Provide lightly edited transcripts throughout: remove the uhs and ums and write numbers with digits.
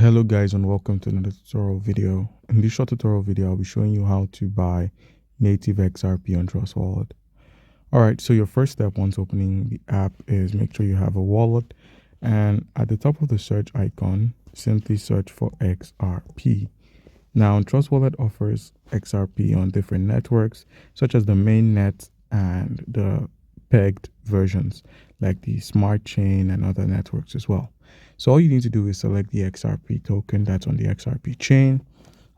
Hello guys, and welcome to another tutorial video. In this short tutorial video, I'll be showing you how to buy native XRP on Trust Wallet. Alright, so your first step once opening the app is make sure you have a wallet, and at the top of the search icon, simply search for XRP. Now, Trust Wallet offers XRP on different networks, such as the mainnet and the pegged versions, like the Smart Chain and other networks as well. So all you need to do is select the XRP token that's on the XRP chain.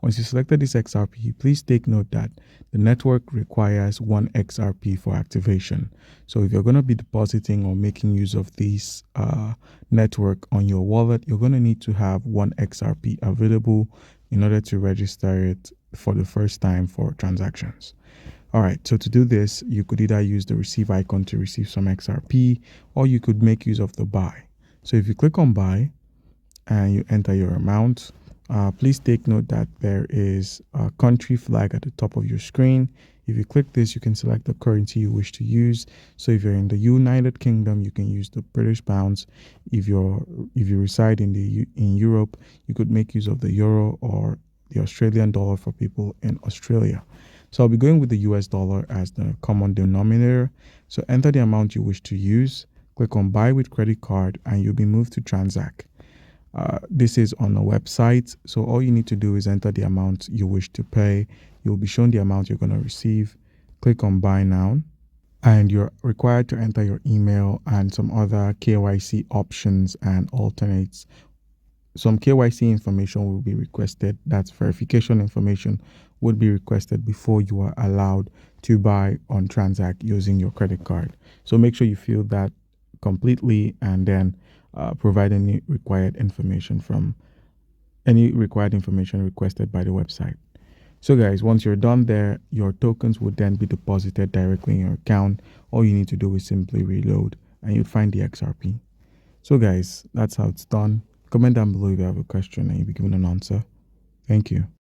Once you selected this XRP, please take note that the network requires 1 XRP for activation. So if you're going to be depositing or making use of this network on your wallet, you're going to need to have 1 XRP available in order to register it for the first time for transactions. All right, so to do this, you could either use the receive icon to receive some XRP, or you could make use of the buy. So if you click on buy and you enter your amount, please take note that there is a country flag at the top of your screen. If you click this, you can select the currency you wish to use. So if you're in the United Kingdom, you can use the British pounds. If you reside in Europe, you could make use of the euro or the Australian dollar for people in Australia. So I'll be going with the US dollar as the common denominator. So enter the amount you wish to use. Click on buy with credit card and you'll be moved to transact. This is on a website, so all you need to do is enter the amount you wish to pay. You'll be shown the amount you're going to receive. Click on buy now, and you're required to enter your email and some other KYC options and alternates. Some KYC information will be requested. That's verification information would be requested before you are allowed to buy on Transact using your credit card. So make sure you fill that completely and then provide any required information requested by the website. So guys, once you're done there, your tokens would then be deposited directly in your account. All you need to do is simply reload and you'd find the XRP. So guys, that's how it's done. Comment down below if you have a question and you'll be given an answer. Thank you.